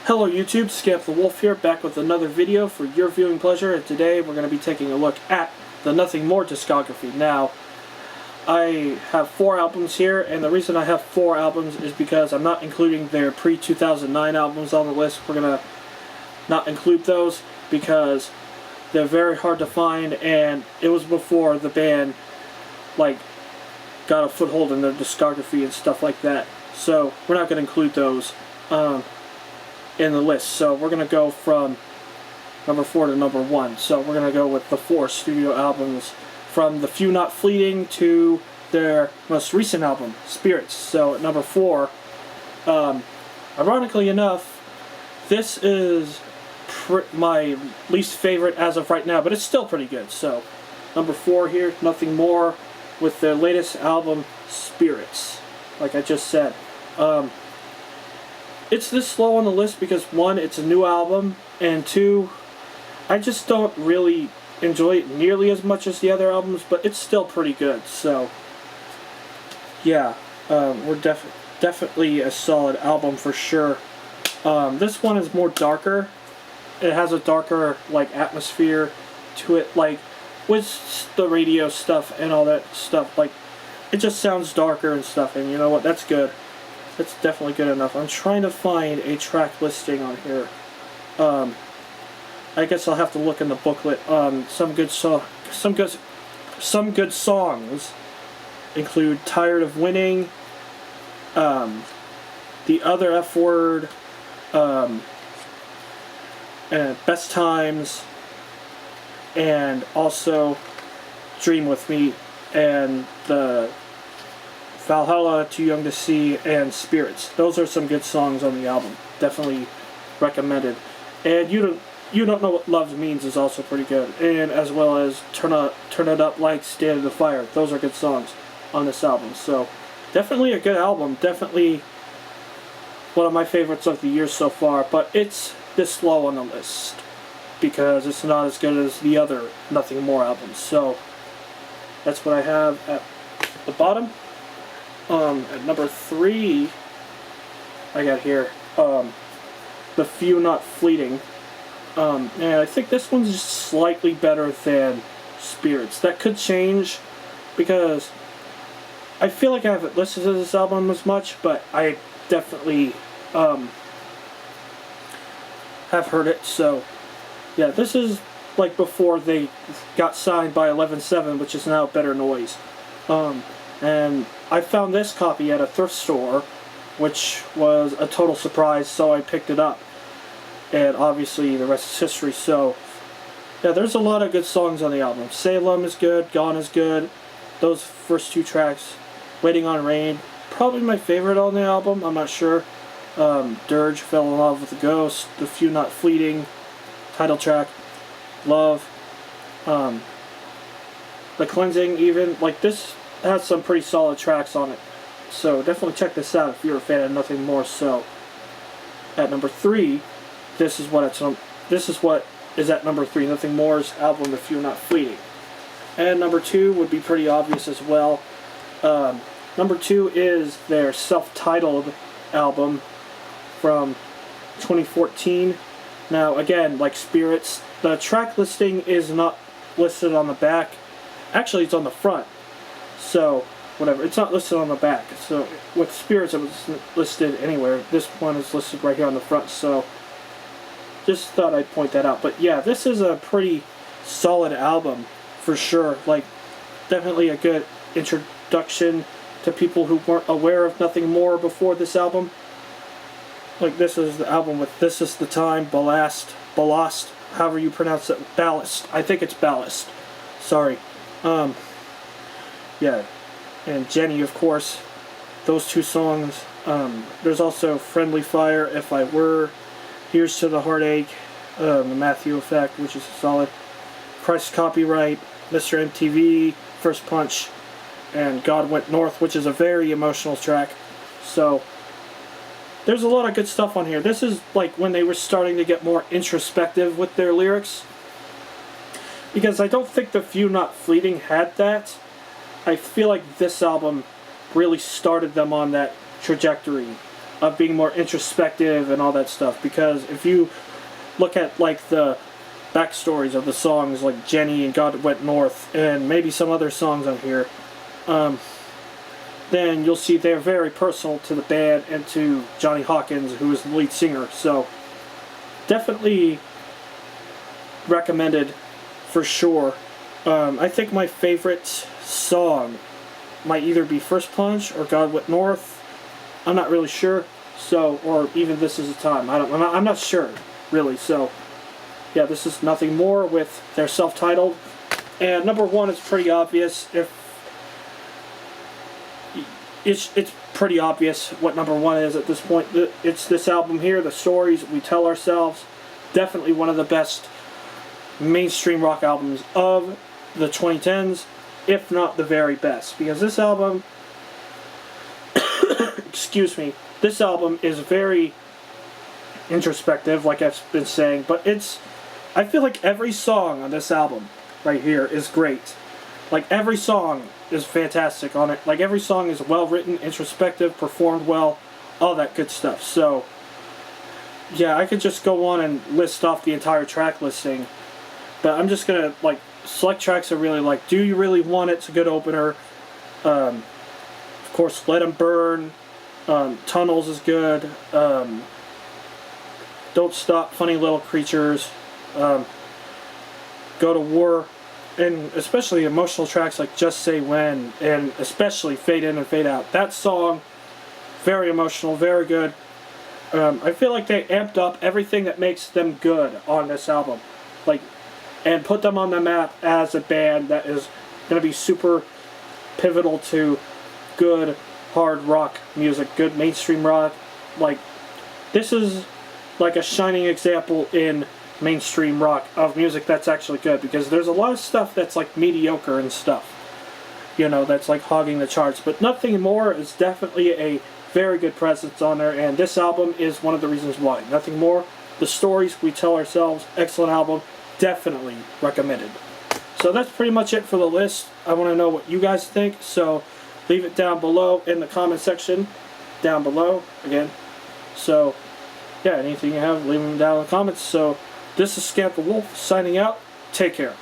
Hello YouTube, Scamp the Wolf here, back with another video for your viewing pleasure, and today we're going to be taking a look at the Nothing More discography. Now, I have 4 albums here, and the reason I have 4 albums is because I'm not including their pre-2009 albums on the list. We're going to not include those because they're very hard to find, and it was before the band got a foothold in their discography and stuff like that. So we're not going to include those in the list. So we're going to go from number 4 to number 1. So we're going to go with the 4 studio albums from The Few Not Fleeting to their most recent album, Spirits. So at number 4, ironically enough, this is my least favorite as of right now, but it's still pretty good. So number 4 here, Nothing More, with their latest album, Spirits. Like I just said. It's this slow on the list because 1, it's a new album, and 2, I just don't really enjoy it nearly as much as the other albums, but it's still pretty good. So yeah, we're definitely a solid album for sure. This one is more darker. It has a darker atmosphere to it, with the radio stuff and all that stuff. It just sounds darker and stuff, and you know what, that's good. That's definitely good enough. I'm trying to find a track listing on here. I guess I'll have to look in the booklet. Some good songs include "Tired of Winning," "The Other F Word," and "Best Times," and also "Dream with Me," and the Valhalla, Too Young to See, and Spirits. Those are some good songs on the album. Definitely recommended. And You Don't Know What Love Means is also pretty good. And as well as Turn It Up Like Stand in the Fire. Those are good songs on this album. So definitely a good album. Definitely one of my favorites of the year so far. But it's this low on the list because it's not as good as the other Nothing More albums. So that's what I have at the bottom. At number 3, I got here, The Few Not Fleeting. And I think this one's just slightly better than Spirits. That could change because I feel like I haven't listened to this album as much, but I definitely have heard it. So yeah, this is before they got signed by 11/7, which is now Better Noise. And I found this copy at a thrift store, which was a total surprise, so I picked it up. And obviously the rest is history. So yeah, there's a lot of good songs on the album. Salem is good, Gone is good. Those first 2 tracks, Waiting on Rain, probably my favorite on the album, I'm not sure. Dirge, Fell in Love with a Ghost, The Few Not Fleeting, title track, Love, The Cleansing even. This has some pretty solid tracks on it. So definitely check this out if you're a fan of Nothing More. So at number 3, this is what is at number 3, Nothing More's album, The Few Not Fleeting. And number 2 would be pretty obvious as well. Number 2 is their self-titled album from 2014. Now again, like Spirits, the track listing is not listed on the back. Actually, it's on the front. So, whatever. It's not listed on the back. So, with Spirits, it was listed anywhere. This one is listed right here on the front. So, just thought I'd point that out. But yeah, this is a pretty solid album for sure. Definitely a good introduction to people who weren't aware of Nothing More before this album. This is the album with This Is the Time, Ballast, however you pronounce it. Ballast. I think it's Ballast. Sorry. Yeah, and Jenny, of course, those 2 songs. There's also Friendly Fire, If I Were, Here's to the Heartache, The Matthew Effect, which is solid, Christ's Copyright, Mr. MTV, First Punch, and God Went North, which is a very emotional track. So there's a lot of good stuff on here. This is when they were starting to get more introspective with their lyrics, because I don't think The Few Not Fleeting had that. I feel like this album really started them on that trajectory of being more introspective and all that stuff. Because if you look at like the backstories of the songs, like Jenny and God Went North, and maybe some other songs on here, then you'll see they're very personal to the band and to Johnny Hawkins, who is the lead singer. So definitely recommended for sure. I think my favorite song might either be First Plunge or God Went North. I'm not really sure. So, or even This Is the Time. I'm not sure really. So yeah, this is Nothing More with their self-titled. And number one is pretty obvious. It's pretty obvious what number one is at this point. It's this album here, The Stories We Tell Ourselves. Definitely one of the best mainstream rock albums of the 2010s, if not the very best. Because this album, excuse me, this album is very introspective, like I've been saying, but I feel like every song on this album right here is great. Like every song is fantastic on it. Like every song is well written, introspective, performed well, all that good stuff. So yeah, I could just go on and list off the entire track listing, but I'm just gonna like select tracks I really like. Do You Really Want It's a good opener. Of course, Let 'Em Burn. Tunnels is good. Don't Stop, Funny Little Creatures. Go to War. And especially emotional tracks like Just Say When, and especially Fade In and Fade Out. That song, very emotional, very good. I feel like they amped up everything that makes them good on this album, like, and put them on the map as a band that is going to be super pivotal to good hard rock music, good mainstream rock. Like, this is like a shining example in mainstream rock of music that's actually good, because there's a lot of stuff that's like mediocre and stuff, you know, that's like hogging the charts, but Nothing More is definitely a very good presence on there, and this album is one of the reasons why. Nothing More, The Stories We Tell Ourselves, excellent album, definitely recommended. So that's pretty much it for the list. I want to know what you guys think, so leave it down below in the comment section down below again. So yeah, anything you have, leave them down in the comments. So this is Scamp the Wolf signing out. Take care.